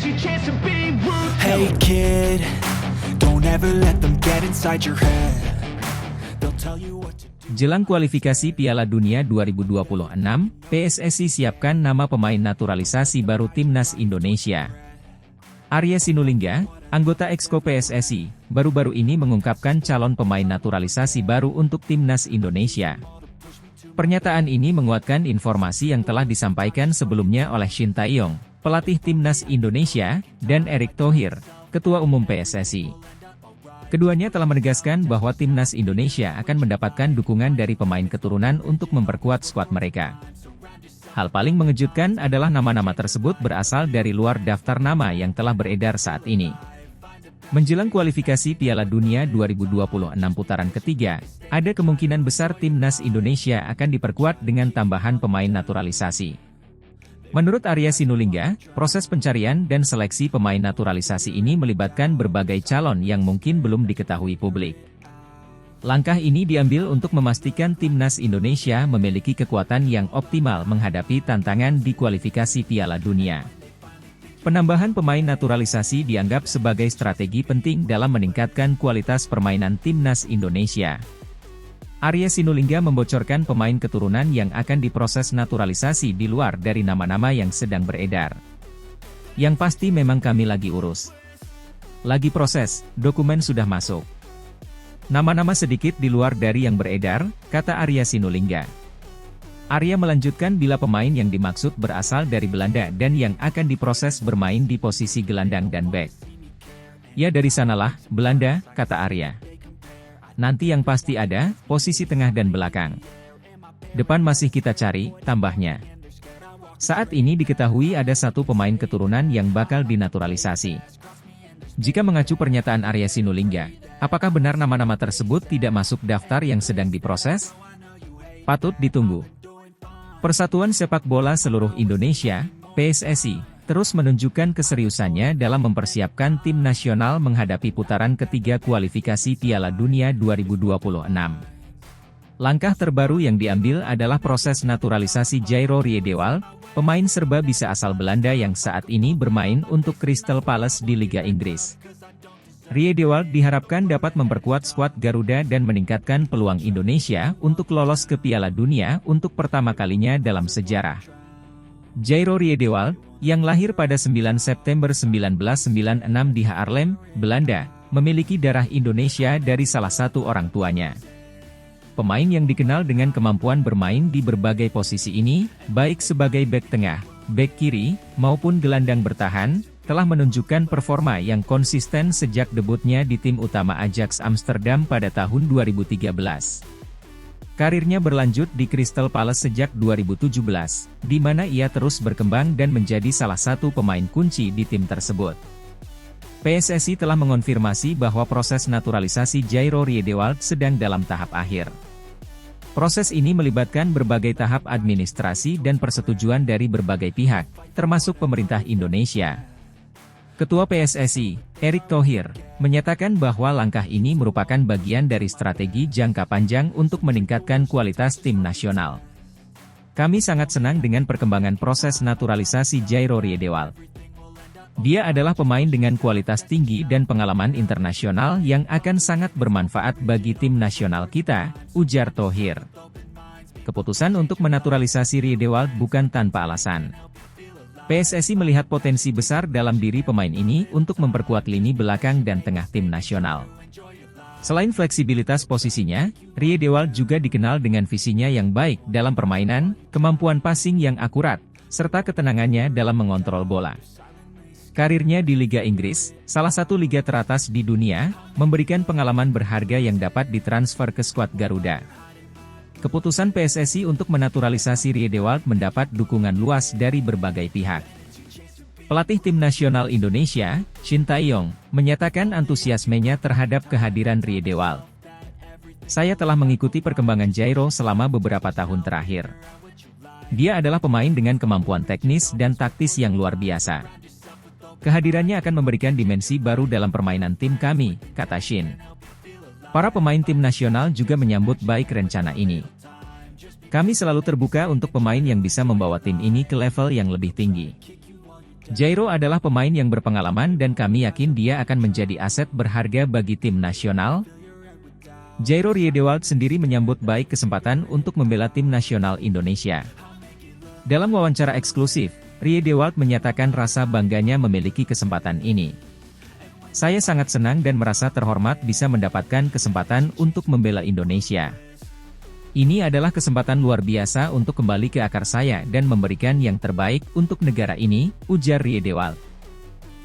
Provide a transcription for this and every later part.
your chance to be ruthless. Hey kid, don't ever let them get inside your head. They'll tell you what to do. Jelang kualifikasi Piala Dunia 2026, PSSI siapkan nama pemain naturalisasi baru Timnas Indonesia. Arya Sinulinga, anggota Exco PSSI, baru-baru ini mengungkapkan calon pemain naturalisasi baru untuk Timnas Indonesia. Pernyataan ini menguatkan informasi yang telah disampaikan sebelumnya oleh Shin Tae-yong, pelatih Timnas Indonesia, dan Erick Thohir, Ketua Umum PSSI. Keduanya telah menegaskan bahwa Timnas Indonesia akan mendapatkan dukungan dari pemain keturunan untuk memperkuat skuad mereka. Hal paling mengejutkan adalah nama-nama tersebut berasal dari luar daftar nama yang telah beredar saat ini. Menjelang kualifikasi Piala Dunia 2026 putaran ketiga, ada kemungkinan besar Timnas Indonesia akan diperkuat dengan tambahan pemain naturalisasi. Menurut Arya Sinulinga, proses pencarian dan seleksi pemain naturalisasi ini melibatkan berbagai calon yang mungkin belum diketahui publik. Langkah ini diambil untuk memastikan Timnas Indonesia memiliki kekuatan yang optimal menghadapi tantangan di kualifikasi Piala Dunia. Penambahan pemain naturalisasi dianggap sebagai strategi penting dalam meningkatkan kualitas permainan Timnas Indonesia. Arya Sinulinga membocorkan pemain keturunan yang akan diproses naturalisasi di luar dari nama-nama yang sedang beredar. Yang pasti memang kami lagi urus. Lagi proses, dokumen sudah masuk. Nama-nama sedikit di luar dari yang beredar, kata Arya Sinulinga. Arya melanjutkan bila pemain yang dimaksud berasal dari Belanda dan yang akan diproses bermain di posisi gelandang dan bek. Ya dari sanalah, Belanda, kata Arya. Nanti yang pasti ada, posisi tengah dan belakang. Depan masih kita cari, tambahnya. Saat ini diketahui ada satu pemain keturunan yang bakal dinaturalisasi. Jika mengacu pernyataan Arya Sinulinga, apakah benar nama-nama tersebut tidak masuk daftar yang sedang diproses? Patut ditunggu. Persatuan Sepak Bola Seluruh Indonesia, PSSI, terus menunjukkan keseriusannya dalam mempersiapkan tim nasional menghadapi putaran ketiga kualifikasi Piala Dunia 2026. Langkah terbaru yang diambil adalah proses naturalisasi Jairo Riedewald, pemain serba bisa asal Belanda yang saat ini bermain untuk Crystal Palace di Liga Inggris. Riedewald diharapkan dapat memperkuat skuad Garuda dan meningkatkan peluang Indonesia untuk lolos ke Piala Dunia untuk pertama kalinya dalam sejarah. Jairo Riedewald, yang lahir pada 9 September 1996 di Haarlem, Belanda, memiliki darah Indonesia dari salah satu orang tuanya. Pemain yang dikenal dengan kemampuan bermain di berbagai posisi ini, baik sebagai bek tengah, bek kiri, maupun gelandang bertahan, telah menunjukkan performa yang konsisten sejak debutnya di tim utama Ajax Amsterdam pada tahun 2013. Karirnya berlanjut di Crystal Palace sejak 2017, di mana ia terus berkembang dan menjadi salah satu pemain kunci di tim tersebut. PSSI telah mengonfirmasi bahwa proses naturalisasi Jairo Riedewald sedang dalam tahap akhir. Proses ini melibatkan berbagai tahap administrasi dan persetujuan dari berbagai pihak, termasuk pemerintah Indonesia. Ketua PSSI, Erick Thohir, menyatakan bahwa langkah ini merupakan bagian dari strategi jangka panjang untuk meningkatkan kualitas tim nasional. Kami sangat senang dengan perkembangan proses naturalisasi Jairo Riedewald. Dia adalah pemain dengan kualitas tinggi dan pengalaman internasional yang akan sangat bermanfaat bagi tim nasional kita, ujar Thohir. Keputusan untuk menaturalisasi Riedewald bukan tanpa alasan. PSSI melihat potensi besar dalam diri pemain ini untuk memperkuat lini belakang dan tengah tim nasional. Selain fleksibilitas posisinya, Riedewald juga dikenal dengan visinya yang baik dalam permainan, kemampuan passing yang akurat, serta ketenangannya dalam mengontrol bola. Karirnya di Liga Inggris, salah satu liga teratas di dunia, memberikan pengalaman berharga yang dapat ditransfer ke skuad Garuda. Keputusan PSSI untuk menaturalisasi Riedewald mendapat dukungan luas dari berbagai pihak. Pelatih tim nasional Indonesia, Shin Tae-yong, menyatakan antusiasmenya terhadap kehadiran Riedewald. Saya telah mengikuti perkembangan Jairo selama beberapa tahun terakhir. Dia adalah pemain dengan kemampuan teknis dan taktis yang luar biasa. Kehadirannya akan memberikan dimensi baru dalam permainan tim kami, kata Shin. Para pemain tim nasional juga menyambut baik rencana ini. Kami selalu terbuka untuk pemain yang bisa membawa tim ini ke level yang lebih tinggi. Jairo adalah pemain yang berpengalaman dan kami yakin dia akan menjadi aset berharga bagi tim nasional. Jairo Riedewald sendiri menyambut baik kesempatan untuk membela tim nasional Indonesia. Dalam wawancara eksklusif, Riedewald menyatakan rasa bangganya memiliki kesempatan ini. Saya sangat senang dan merasa terhormat bisa mendapatkan kesempatan untuk membela Indonesia. Ini adalah kesempatan luar biasa untuk kembali ke akar saya dan memberikan yang terbaik untuk negara ini, ujar Riedewald.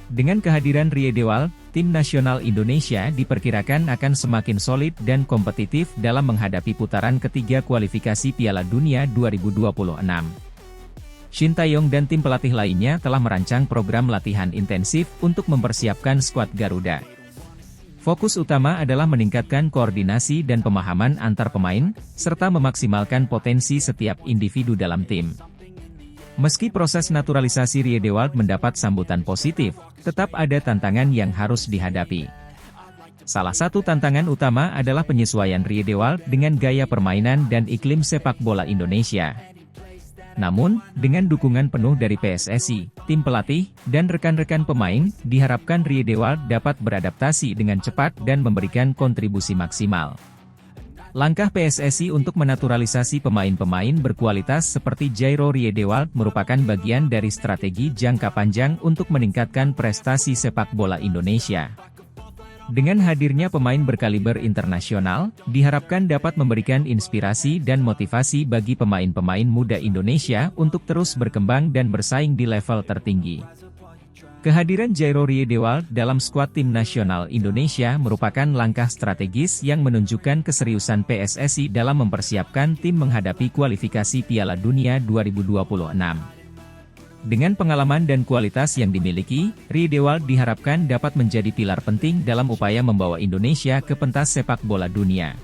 Dengan kehadiran Riedewald, tim nasional Indonesia diperkirakan akan semakin solid dan kompetitif dalam menghadapi putaran ketiga kualifikasi Piala Dunia 2026. Shin Tae-yong dan tim pelatih lainnya telah merancang program latihan intensif untuk mempersiapkan skuad Garuda. Fokus utama adalah meningkatkan koordinasi dan pemahaman antar pemain, serta memaksimalkan potensi setiap individu dalam tim. Meski proses naturalisasi Riedewald mendapat sambutan positif, tetap ada tantangan yang harus dihadapi. Salah satu tantangan utama adalah penyesuaian Riedewald dengan gaya permainan dan iklim sepak bola Indonesia. Namun, dengan dukungan penuh dari PSSI, tim pelatih, dan rekan-rekan pemain, diharapkan Riedewald dapat beradaptasi dengan cepat dan memberikan kontribusi maksimal. Langkah PSSI untuk menaturalisasi pemain-pemain berkualitas seperti Jairo Riedewald merupakan bagian dari strategi jangka panjang untuk meningkatkan prestasi sepak bola Indonesia. Dengan hadirnya pemain berkaliber internasional, diharapkan dapat memberikan inspirasi dan motivasi bagi pemain-pemain muda Indonesia untuk terus berkembang dan bersaing di level tertinggi. Kehadiran Jairo Riedewald dalam skuad tim nasional Indonesia merupakan langkah strategis yang menunjukkan keseriusan PSSI dalam mempersiapkan tim menghadapi kualifikasi Piala Dunia 2026. Dengan pengalaman dan kualitas yang dimiliki, Riedewald diharapkan dapat menjadi pilar penting dalam upaya membawa Indonesia ke pentas sepak bola dunia.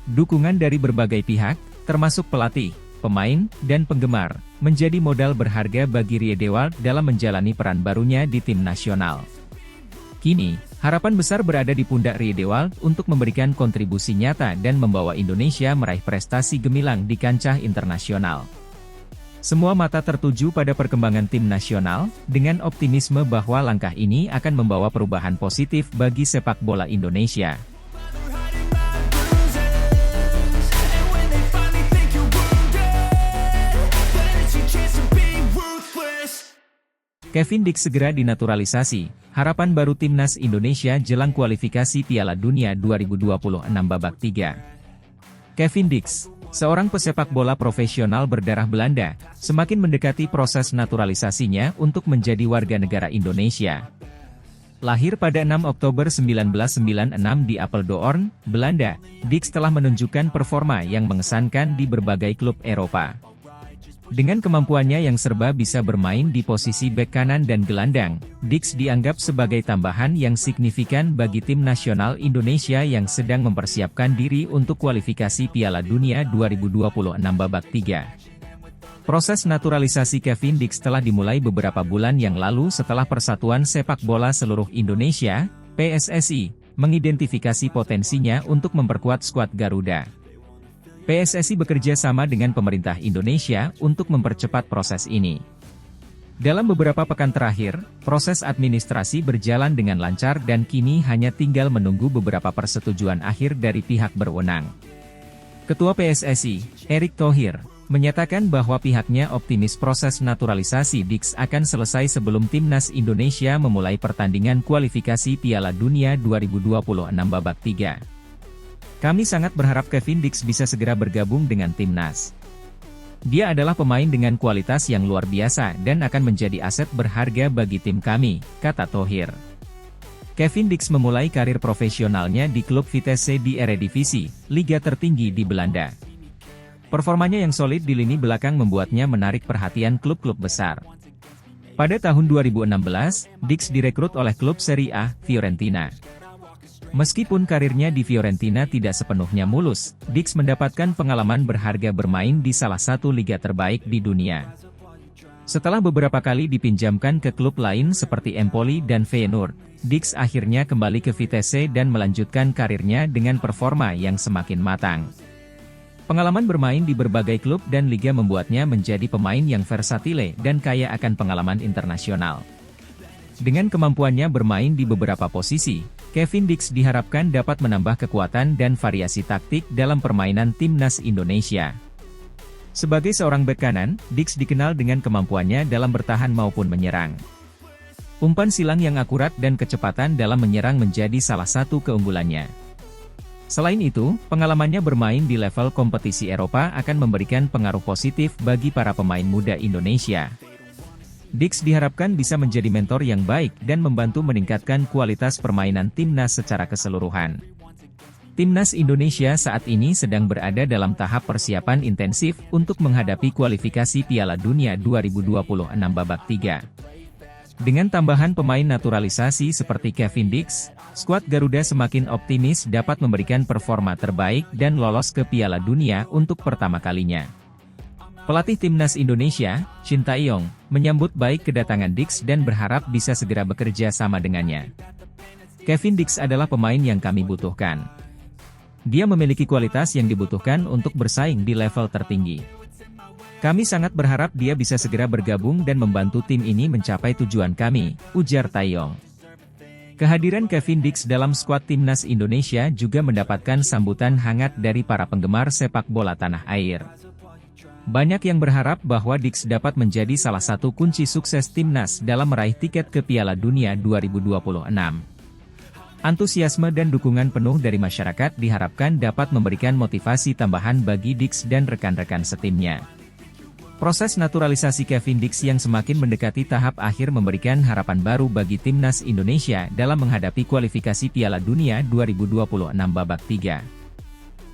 Dukungan dari berbagai pihak, termasuk pelatih, pemain, dan penggemar, menjadi modal berharga bagi Riedewald dalam menjalani peran barunya di tim nasional. Kini, harapan besar berada di pundak Riedewald untuk memberikan kontribusi nyata dan membawa Indonesia meraih prestasi gemilang di kancah internasional. Semua mata tertuju pada perkembangan tim nasional, dengan optimisme bahwa langkah ini akan membawa perubahan positif bagi sepak bola Indonesia. Kevin Dix segera dinaturalisasi, harapan baru timnas Indonesia jelang kualifikasi Piala Dunia 2026 babak 3. Kevin Dix, seorang pesepak bola profesional berdarah Belanda, semakin mendekati proses naturalisasinya untuk menjadi warga negara Indonesia. Lahir pada 6 Oktober 1996 di Apeldoorn, Belanda, Dix telah menunjukkan performa yang mengesankan di berbagai klub Eropa. Dengan kemampuannya yang serba bisa bermain di posisi bek kanan dan gelandang, Dix dianggap sebagai tambahan yang signifikan bagi tim nasional Indonesia yang sedang mempersiapkan diri untuk kualifikasi Piala Dunia 2026 babak 3. Proses naturalisasi Kevin Dix telah dimulai beberapa bulan yang lalu setelah Persatuan Sepak Bola Seluruh Indonesia, PSSI, mengidentifikasi potensinya untuk memperkuat skuad Garuda. PSSI bekerja sama dengan pemerintah Indonesia untuk mempercepat proses ini. Dalam beberapa pekan terakhir, proses administrasi berjalan dengan lancar dan kini hanya tinggal menunggu beberapa persetujuan akhir dari pihak berwenang. Ketua PSSI, Erick Thohir, menyatakan bahwa pihaknya optimis proses naturalisasi Dix akan selesai sebelum timnas Indonesia memulai pertandingan kualifikasi Piala Dunia 2026 babak 3. Kami sangat berharap Kevin Dix bisa segera bergabung dengan timnas. Dia adalah pemain dengan kualitas yang luar biasa dan akan menjadi aset berharga bagi tim kami, kata Thohir. Kevin Dix memulai karir profesionalnya di klub Vitesse di Eredivisie, liga tertinggi di Belanda. Performanya yang solid di lini belakang membuatnya menarik perhatian klub-klub besar. Pada tahun 2016, Dix direkrut oleh klub Serie A, Fiorentina. Meskipun karirnya di Fiorentina tidak sepenuhnya mulus, Dix mendapatkan pengalaman berharga bermain di salah satu liga terbaik di dunia. Setelah beberapa kali dipinjamkan ke klub lain seperti Empoli dan Feyenoord, Dix akhirnya kembali ke Vitesse dan melanjutkan karirnya dengan performa yang semakin matang. Pengalaman bermain di berbagai klub dan liga membuatnya menjadi pemain yang versatile dan kaya akan pengalaman internasional. Dengan kemampuannya bermain di beberapa posisi, Kevin Dix diharapkan dapat menambah kekuatan dan variasi taktik dalam permainan timnas Indonesia. Sebagai seorang bek kanan, Dix dikenal dengan kemampuannya dalam bertahan maupun menyerang. Umpan silang yang akurat dan kecepatan dalam menyerang menjadi salah satu keunggulannya. Selain itu, pengalamannya bermain di level kompetisi Eropa akan memberikan pengaruh positif bagi para pemain muda Indonesia. Dix diharapkan bisa menjadi mentor yang baik dan membantu meningkatkan kualitas permainan timnas secara keseluruhan. Timnas Indonesia saat ini sedang berada dalam tahap persiapan intensif untuk menghadapi kualifikasi Piala Dunia 2026 babak 3. Dengan tambahan pemain naturalisasi seperti Kevin Dix, skuad Garuda semakin optimis dapat memberikan performa terbaik dan lolos ke Piala Dunia untuk pertama kalinya. Pelatih Timnas Indonesia, Shin Tae-yong, menyambut baik kedatangan Dix dan berharap bisa segera bekerja sama dengannya. Kevin Dix adalah pemain yang kami butuhkan. Dia memiliki kualitas yang dibutuhkan untuk bersaing di level tertinggi. Kami sangat berharap dia bisa segera bergabung dan membantu tim ini mencapai tujuan kami, ujar Tae-yong. Kehadiran Kevin Dix dalam skuad Timnas Indonesia juga mendapatkan sambutan hangat dari para penggemar sepak bola tanah air. Banyak yang berharap bahwa Dix dapat menjadi salah satu kunci sukses Timnas dalam meraih tiket ke Piala Dunia 2026. Antusiasme dan dukungan penuh dari masyarakat diharapkan dapat memberikan motivasi tambahan bagi Dix dan rekan-rekan setimnya. Proses naturalisasi Kevin Dix yang semakin mendekati tahap akhir memberikan harapan baru bagi Timnas Indonesia dalam menghadapi kualifikasi Piala Dunia 2026 babak 3.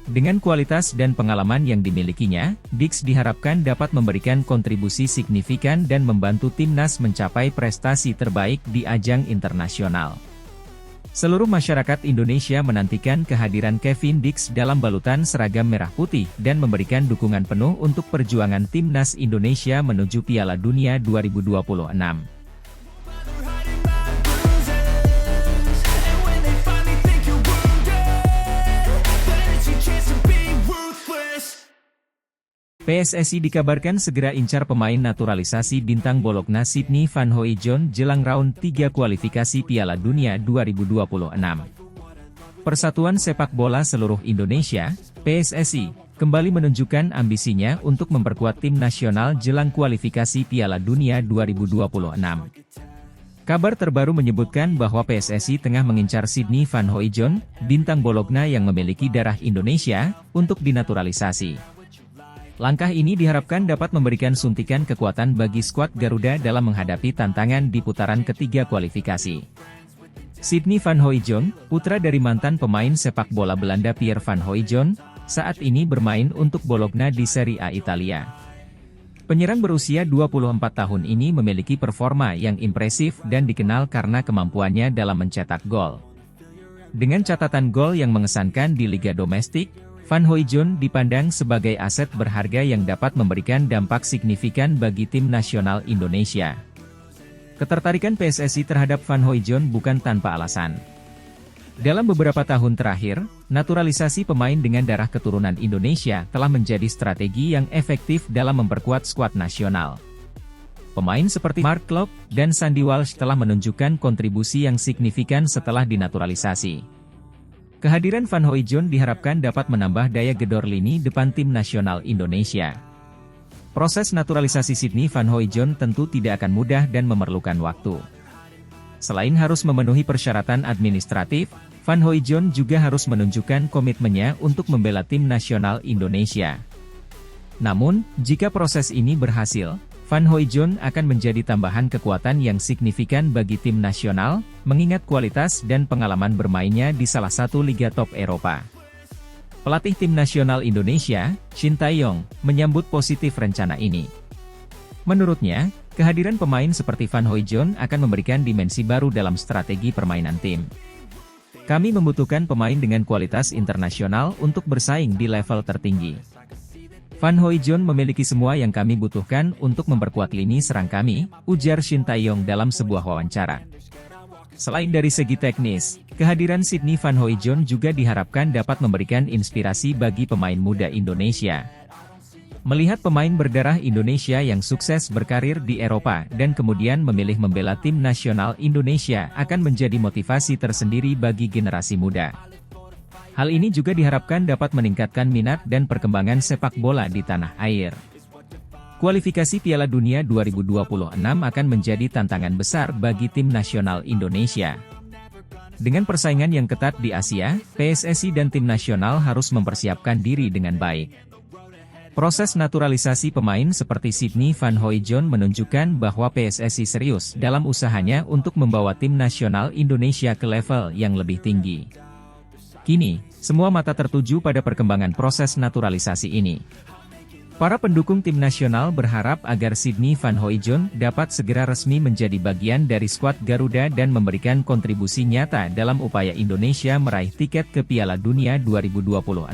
Dengan kualitas dan pengalaman yang dimilikinya, Dix diharapkan dapat memberikan kontribusi signifikan dan membantu Timnas mencapai prestasi terbaik di ajang internasional. Seluruh masyarakat Indonesia menantikan kehadiran Kevin Dix dalam balutan seragam merah putih dan memberikan dukungan penuh untuk perjuangan Timnas Indonesia menuju Piala Dunia 2026. PSSI dikabarkan segera incar pemain naturalisasi bintang Bologna Sydney Van Hooijdonk jelang round 3 kualifikasi Piala Dunia 2026. Persatuan Sepak Bola Seluruh Indonesia, PSSI, kembali menunjukkan ambisinya untuk memperkuat tim nasional jelang kualifikasi Piala Dunia 2026. Kabar terbaru menyebutkan bahwa PSSI tengah mengincar Sydney Van Hooijdonk, bintang Bologna yang memiliki darah Indonesia, untuk dinaturalisasi. Langkah ini diharapkan dapat memberikan suntikan kekuatan bagi skuad Garuda dalam menghadapi tantangan di putaran ketiga kualifikasi. Sydney Van Hooijdonk, putra dari mantan pemain sepak bola Belanda Pierre Van Hooijdonk, saat ini bermain untuk Bologna di Serie A Italia. Penyerang berusia 24 tahun ini memiliki performa yang impresif dan dikenal karena kemampuannya dalam mencetak gol. Dengan catatan gol yang mengesankan di liga domestik, Van Hooijdonk dipandang sebagai aset berharga yang dapat memberikan dampak signifikan bagi tim nasional Indonesia. Ketertarikan PSSI terhadap Van Hooijdonk bukan tanpa alasan. Dalam beberapa tahun terakhir, naturalisasi pemain dengan darah keturunan Indonesia telah menjadi strategi yang efektif dalam memperkuat skuad nasional. Pemain seperti Mark Klok dan Sandy Walsh telah menunjukkan kontribusi yang signifikan setelah dinaturalisasi. Kehadiran Van Hooijdonk diharapkan dapat menambah daya gedor lini depan tim nasional Indonesia. Proses naturalisasi Sydney Van Hooijdonk tentu tidak akan mudah dan memerlukan waktu. Selain harus memenuhi persyaratan administratif, Van Hooijdonk juga harus menunjukkan komitmennya untuk membela tim nasional Indonesia. Namun, jika proses ini berhasil, Van Hooijdonk akan menjadi tambahan kekuatan yang signifikan bagi tim nasional, mengingat kualitas dan pengalaman bermainnya di salah satu liga top Eropa. Pelatih tim nasional Indonesia, Shin Tae-yong, menyambut positif rencana ini. Menurutnya, kehadiran pemain seperti Van Hooijdonk akan memberikan dimensi baru dalam strategi permainan tim. Kami membutuhkan pemain dengan kualitas internasional untuk bersaing di level tertinggi. Van Hooijdonk memiliki semua yang kami butuhkan untuk memperkuat lini serang kami, ujar Shin Tae-yong dalam sebuah wawancara. Selain dari segi teknis, kehadiran Sydney Van Hooijdonk juga diharapkan dapat memberikan inspirasi bagi pemain muda Indonesia. Melihat pemain berdarah Indonesia yang sukses berkarir di Eropa dan kemudian memilih membela tim nasional Indonesia akan menjadi motivasi tersendiri bagi generasi muda. Hal ini juga diharapkan dapat meningkatkan minat dan perkembangan sepak bola di tanah air. Kualifikasi Piala Dunia 2026 akan menjadi tantangan besar bagi tim nasional Indonesia. Dengan persaingan yang ketat di Asia, PSSI dan tim nasional harus mempersiapkan diri dengan baik. Proses naturalisasi pemain seperti Sydney Van Hooijdonk menunjukkan bahwa PSSI serius dalam usahanya untuk membawa tim nasional Indonesia ke level yang lebih tinggi. Kini, semua mata tertuju pada perkembangan proses naturalisasi ini. Para pendukung tim nasional berharap agar Sydney Van Hooijdonk dapat segera resmi menjadi bagian dari skuad Garuda dan memberikan kontribusi nyata dalam upaya Indonesia meraih tiket ke Piala Dunia 2026.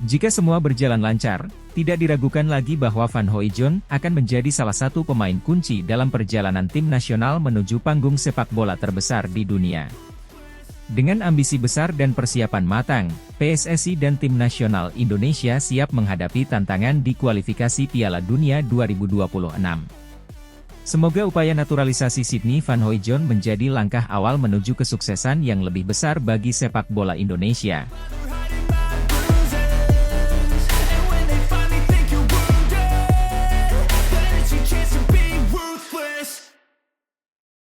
Jika semua berjalan lancar, tidak diragukan lagi bahwa Van Hooijdonk akan menjadi salah satu pemain kunci dalam perjalanan tim nasional menuju panggung sepak bola terbesar di dunia. Dengan ambisi besar dan persiapan matang, PSSI dan tim nasional Indonesia siap menghadapi tantangan di kualifikasi Piala Dunia 2026. Semoga upaya naturalisasi Sydney Van Hooijdonk menjadi langkah awal menuju kesuksesan yang lebih besar bagi sepak bola Indonesia.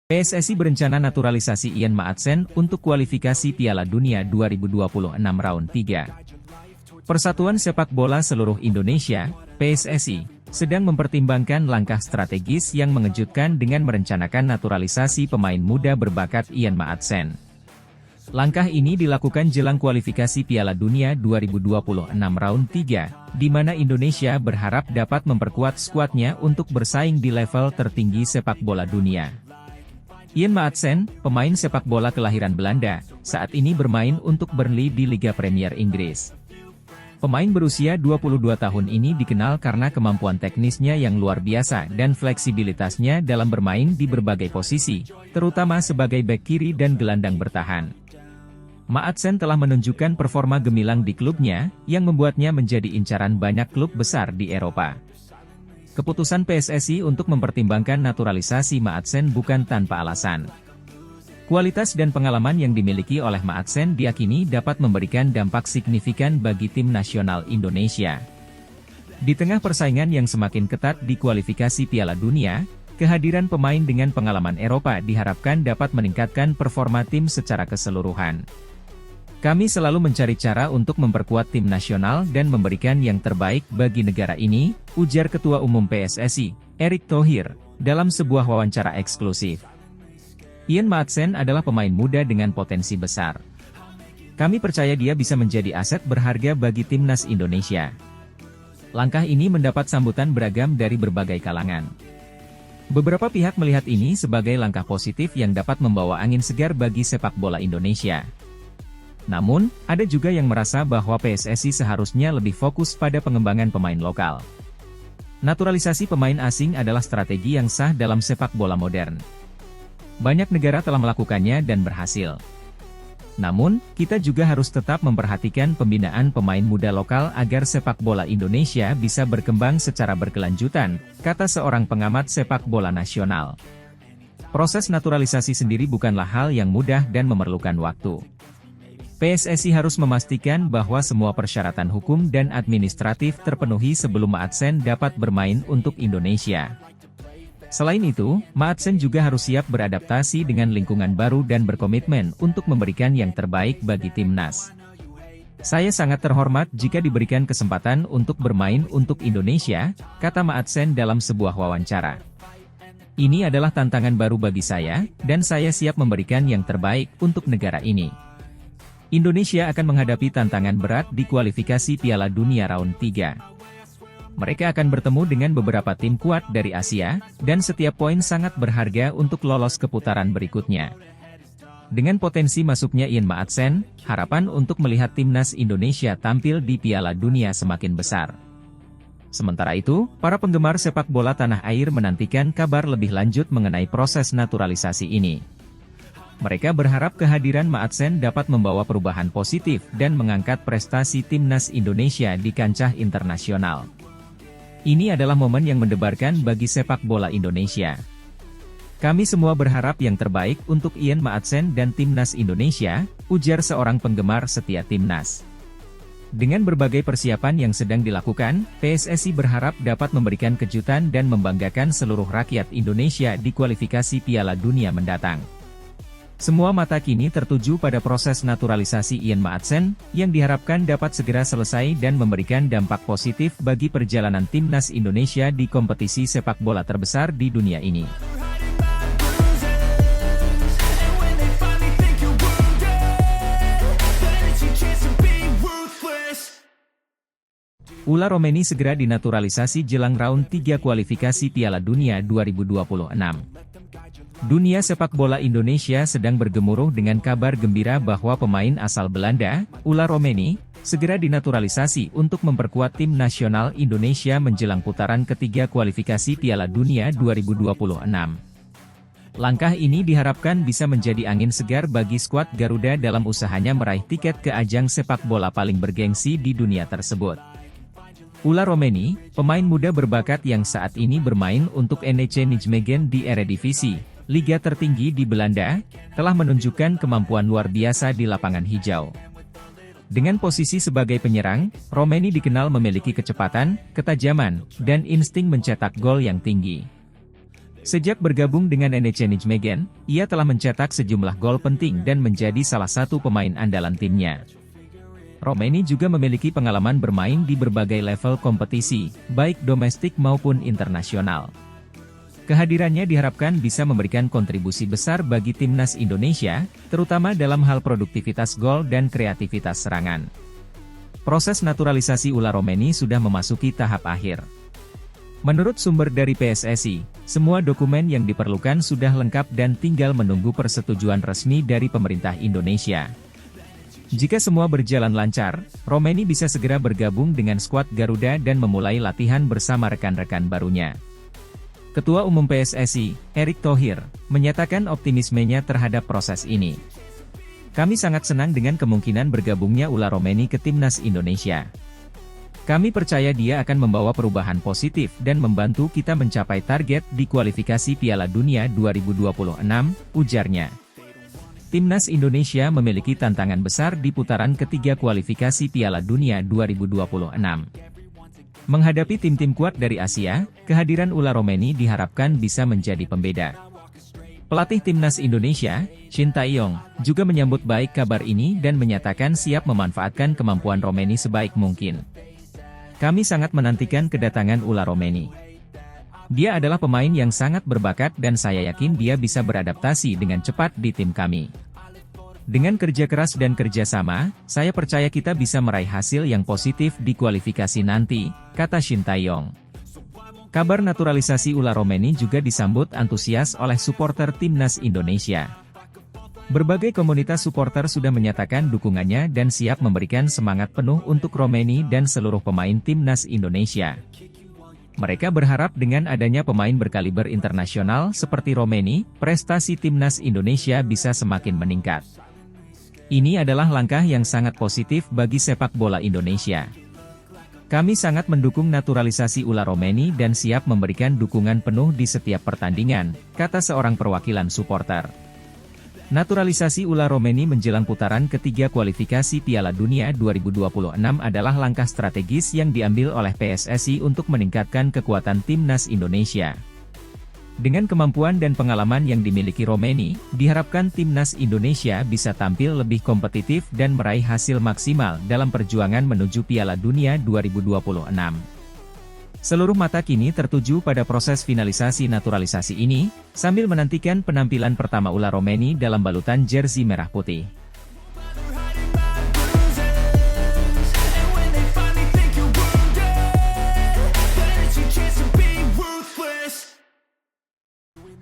PSSI berencana naturalisasi Ian Maatsen untuk kualifikasi Piala Dunia 2026 Round 3. Persatuan Sepak Bola Seluruh Indonesia, PSSI, sedang mempertimbangkan langkah strategis yang mengejutkan dengan merencanakan naturalisasi pemain muda berbakat Ian Maatsen. Langkah ini dilakukan jelang kualifikasi Piala Dunia 2026 Round 3, di mana Indonesia berharap dapat memperkuat skuadnya untuk bersaing di level tertinggi sepak bola dunia. Ian Maatsen, pemain sepak bola kelahiran Belanda, saat ini bermain untuk Burnley di Liga Premier Inggris. Pemain berusia 22 tahun ini dikenal karena kemampuan teknisnya yang luar biasa dan fleksibilitasnya dalam bermain di berbagai posisi, terutama sebagai bek kiri dan gelandang bertahan. Maatsen telah menunjukkan performa gemilang di klubnya, yang membuatnya menjadi incaran banyak klub besar di Eropa. Keputusan PSSI untuk mempertimbangkan naturalisasi Maatsen bukan tanpa alasan. Kualitas dan pengalaman yang dimiliki oleh Maatsen diyakini dapat memberikan dampak signifikan bagi tim nasional Indonesia. Di tengah persaingan yang semakin ketat di kualifikasi Piala Dunia, kehadiran pemain dengan pengalaman Eropa diharapkan dapat meningkatkan performa tim secara keseluruhan. Kami selalu mencari cara untuk memperkuat tim nasional dan memberikan yang terbaik bagi negara ini, ujar Ketua Umum PSSI, Erick Thohir, dalam sebuah wawancara eksklusif. Ian Maatsen adalah pemain muda dengan potensi besar. Kami percaya dia bisa menjadi aset berharga bagi timnas Indonesia. Langkah ini mendapat sambutan beragam dari berbagai kalangan. Beberapa pihak melihat ini sebagai langkah positif yang dapat membawa angin segar bagi sepak bola Indonesia. Namun, ada juga yang merasa bahwa PSSI seharusnya lebih fokus pada pengembangan pemain lokal. Naturalisasi pemain asing adalah strategi yang sah dalam sepak bola modern. Banyak negara telah melakukannya dan berhasil. Namun, kita juga harus tetap memperhatikan pembinaan pemain muda lokal agar sepak bola Indonesia bisa berkembang secara berkelanjutan, kata seorang pengamat sepak bola nasional. Proses naturalisasi sendiri bukanlah hal yang mudah dan memerlukan waktu. PSSI harus memastikan bahwa semua persyaratan hukum dan administratif terpenuhi sebelum Maatsen dapat bermain untuk Indonesia. Selain itu, Maatsen juga harus siap beradaptasi dengan lingkungan baru dan berkomitmen untuk memberikan yang terbaik bagi timnas. Saya sangat terhormat jika diberikan kesempatan untuk bermain untuk Indonesia, kata Maatsen dalam sebuah wawancara. Ini adalah tantangan baru bagi saya, dan saya siap memberikan yang terbaik untuk negara ini. Indonesia akan menghadapi tantangan berat di kualifikasi Piala Dunia Round 3. Mereka akan bertemu dengan beberapa tim kuat dari Asia, dan setiap poin sangat berharga untuk lolos ke putaran berikutnya. Dengan potensi masuknya Ian Maatsen, harapan untuk melihat timnas Indonesia tampil di Piala Dunia semakin besar. Sementara itu, para penggemar sepak bola tanah air menantikan kabar lebih lanjut mengenai proses naturalisasi ini. Mereka berharap kehadiran Maatsen dapat membawa perubahan positif dan mengangkat prestasi timnas Indonesia di kancah internasional. Ini adalah momen yang mendebarkan bagi sepak bola Indonesia. Kami semua berharap yang terbaik untuk Ian Maatsen dan timnas Indonesia, ujar seorang penggemar setia timnas. Dengan berbagai persiapan yang sedang dilakukan, PSSI berharap dapat memberikan kejutan dan membanggakan seluruh rakyat Indonesia di kualifikasi Piala Dunia mendatang. Semua mata kini tertuju pada proses naturalisasi Ian Maatsen, yang diharapkan dapat segera selesai dan memberikan dampak positif bagi perjalanan timnas Indonesia di kompetisi sepak bola terbesar di dunia ini. Ula Romeni segera dinaturalisasi jelang round 3 kualifikasi Piala Dunia 2026. Dunia sepak bola Indonesia sedang bergemuruh dengan kabar gembira bahwa pemain asal Belanda, Ula Romeni, segera dinaturalisasi untuk memperkuat tim nasional Indonesia menjelang putaran ketiga kualifikasi Piala Dunia 2026. Langkah ini diharapkan bisa menjadi angin segar bagi skuad Garuda dalam usahanya meraih tiket ke ajang sepak bola paling bergengsi di dunia tersebut. Ula Romeni, pemain muda berbakat yang saat ini bermain untuk NEC Nijmegen di Eredivisie, liga tertinggi di Belanda, telah menunjukkan kemampuan luar biasa di lapangan hijau. Dengan posisi sebagai penyerang, Romeni dikenal memiliki kecepatan, ketajaman, dan insting mencetak gol yang tinggi. Sejak bergabung dengan NEC Nijmegen, ia telah mencetak sejumlah gol penting dan menjadi salah satu pemain andalan timnya. Romeni juga memiliki pengalaman bermain di berbagai level kompetisi, baik domestik maupun internasional. Kehadirannya diharapkan bisa memberikan kontribusi besar bagi timnas Indonesia, terutama dalam hal produktivitas gol dan kreativitas serangan. Proses naturalisasi Ula Romeni sudah memasuki tahap akhir. Menurut sumber dari PSSI, semua dokumen yang diperlukan sudah lengkap dan tinggal menunggu persetujuan resmi dari pemerintah Indonesia. Jika semua berjalan lancar, Romeni bisa segera bergabung dengan skuad Garuda dan memulai latihan bersama rekan-rekan barunya. Ketua Umum PSSI, Erick Thohir, menyatakan optimismenya terhadap proses ini. Kami sangat senang dengan kemungkinan bergabungnya Ula Romeni ke timnas Indonesia. Kami percaya dia akan membawa perubahan positif dan membantu kita mencapai target di kualifikasi Piala Dunia 2026, ujarnya. Timnas Indonesia memiliki tantangan besar di putaran ketiga kualifikasi Piala Dunia 2026. Menghadapi tim-tim kuat dari Asia, kehadiran Ula Romeni diharapkan bisa menjadi pembeda. Pelatih Timnas Indonesia, Shin Tae-yong, juga menyambut baik kabar ini dan menyatakan siap memanfaatkan kemampuan Romeni sebaik mungkin. Kami sangat menantikan kedatangan Ula Romeni. Dia adalah pemain yang sangat berbakat dan saya yakin dia bisa beradaptasi dengan cepat di tim kami. Dengan kerja keras dan kerjasama, saya percaya kita bisa meraih hasil yang positif di kualifikasi nanti, kata Shin Tae-yong. Kabar naturalisasi Ula Romeni juga disambut antusias oleh supporter timnas Indonesia. Berbagai komunitas supporter sudah menyatakan dukungannya dan siap memberikan semangat penuh untuk Romeni dan seluruh pemain timnas Indonesia. Mereka berharap dengan adanya pemain berkaliber internasional seperti Romeni, prestasi timnas Indonesia bisa semakin meningkat. Ini adalah langkah yang sangat positif bagi sepak bola Indonesia. Kami sangat mendukung naturalisasi Ula Romeni dan siap memberikan dukungan penuh di setiap pertandingan, kata seorang perwakilan supporter. Naturalisasi Ula Romeni menjelang putaran ketiga kualifikasi Piala Dunia 2026 adalah langkah strategis yang diambil oleh PSSI untuk meningkatkan kekuatan timnas Indonesia. Dengan kemampuan dan pengalaman yang dimiliki Romeni, diharapkan timnas Indonesia bisa tampil lebih kompetitif dan meraih hasil maksimal dalam perjuangan menuju Piala Dunia 2026. Seluruh mata kini tertuju pada proses finalisasi naturalisasi ini, sambil menantikan penampilan pertama Ula Romeni dalam balutan jersey merah putih.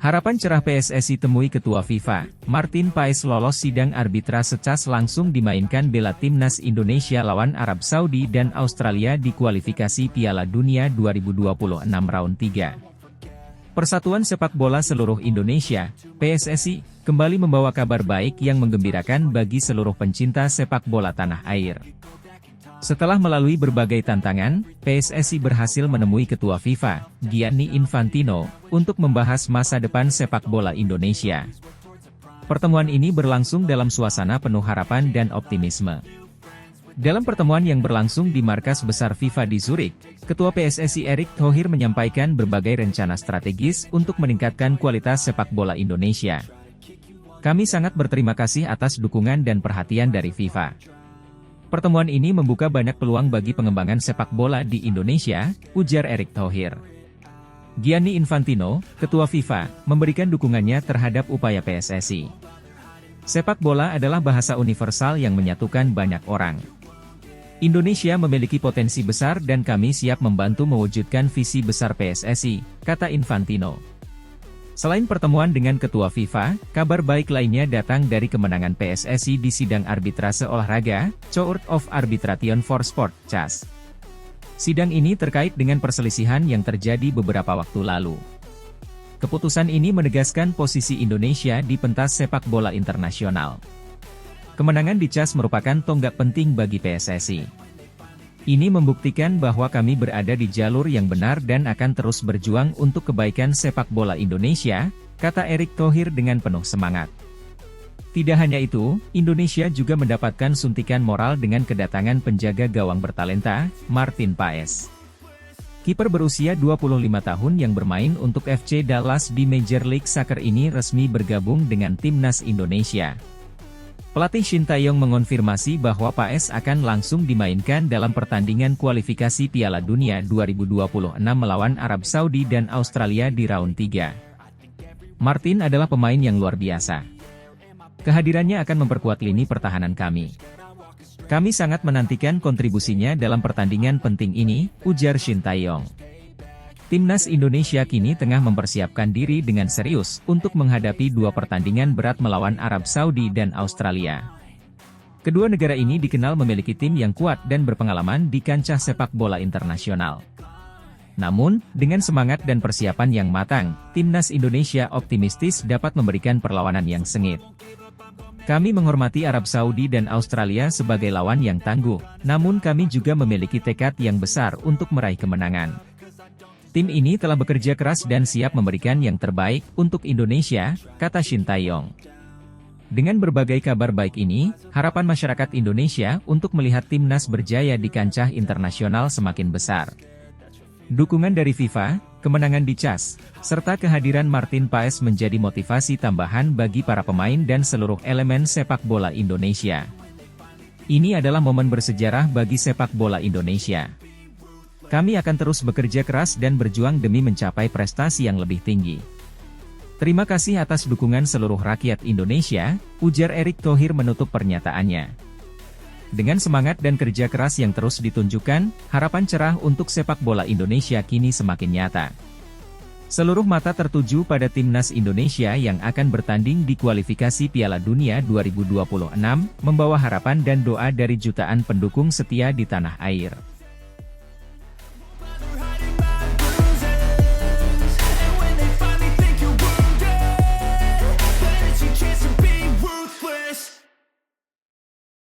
Harapan cerah PSSI temui Ketua FIFA, Martin Paes lolos sidang arbitrase CAS langsung dimainkan bela timnas Indonesia lawan Arab Saudi dan Australia di kualifikasi Piala Dunia 2026 round 3. Persatuan Sepak Bola Seluruh Indonesia, PSSI, kembali membawa kabar baik yang menggembirakan bagi seluruh pencinta sepak bola tanah air. Setelah melalui berbagai tantangan, PSSI berhasil menemui Ketua FIFA, Gianni Infantino, untuk membahas masa depan sepak bola Indonesia. Pertemuan ini berlangsung dalam suasana penuh harapan dan optimisme. Dalam pertemuan yang berlangsung di markas besar FIFA di Zurich, Ketua PSSI Erick Thohir menyampaikan berbagai rencana strategis untuk meningkatkan kualitas sepak bola Indonesia. Kami sangat berterima kasih atas dukungan dan perhatian dari FIFA. Pertemuan ini membuka banyak peluang bagi pengembangan sepak bola di Indonesia, ujar Erick Thohir. Gianni Infantino, Ketua FIFA, memberikan dukungannya terhadap upaya PSSI. Sepak bola adalah bahasa universal yang menyatukan banyak orang. Indonesia memiliki potensi besar dan kami siap membantu mewujudkan visi besar PSSI, kata Infantino. Selain pertemuan dengan Ketua FIFA, kabar baik lainnya datang dari kemenangan PSSI di sidang arbitrase olahraga, Court of Arbitration for Sport, CAS. Sidang ini terkait dengan perselisihan yang terjadi beberapa waktu lalu. Keputusan ini menegaskan posisi Indonesia di pentas sepak bola internasional. Kemenangan di CAS merupakan tonggak penting bagi PSSI. Ini membuktikan bahwa kami berada di jalur yang benar dan akan terus berjuang untuk kebaikan sepak bola Indonesia, kata Erick Thohir dengan penuh semangat. Tidak hanya itu, Indonesia juga mendapatkan suntikan moral dengan kedatangan penjaga gawang bertalenta, Martin Paes. Kiper berusia 25 tahun yang bermain untuk FC Dallas di Major League Soccer ini resmi bergabung dengan timnas Indonesia. Pelatih Shin Tae-yong mengonfirmasi bahwa Paes akan langsung dimainkan dalam pertandingan kualifikasi Piala Dunia 2026 melawan Arab Saudi dan Australia di round 3. Martin adalah pemain yang luar biasa. Kehadirannya akan memperkuat lini pertahanan kami. Kami sangat menantikan kontribusinya dalam pertandingan penting ini, ujar Shin Tae-yong. Timnas Indonesia kini tengah mempersiapkan diri dengan serius untuk menghadapi dua pertandingan berat melawan Arab Saudi dan Australia. Kedua negara ini dikenal memiliki tim yang kuat dan berpengalaman di kancah sepak bola internasional. Namun, dengan semangat dan persiapan yang matang, Timnas Indonesia optimistis dapat memberikan perlawanan yang sengit. Kami menghormati Arab Saudi dan Australia sebagai lawan yang tangguh, namun kami juga memiliki tekad yang besar untuk meraih kemenangan. Tim ini telah bekerja keras dan siap memberikan yang terbaik untuk Indonesia, kata Shin Tae-yong. Dengan berbagai kabar baik ini, harapan masyarakat Indonesia untuk melihat timnas berjaya di kancah internasional semakin besar. Dukungan dari FIFA, kemenangan di CAS, serta kehadiran Martin Paes menjadi motivasi tambahan bagi para pemain dan seluruh elemen sepak bola Indonesia. Ini adalah momen bersejarah bagi sepak bola Indonesia. Kami akan terus bekerja keras dan berjuang demi mencapai prestasi yang lebih tinggi. Terima kasih atas dukungan seluruh rakyat Indonesia, ujar Erick Thohir menutup pernyataannya. Dengan semangat dan kerja keras yang terus ditunjukkan, harapan cerah untuk sepak bola Indonesia kini semakin nyata. Seluruh mata tertuju pada timnas Indonesia yang akan bertanding di kualifikasi Piala Dunia 2026, membawa harapan dan doa dari jutaan pendukung setia di tanah air.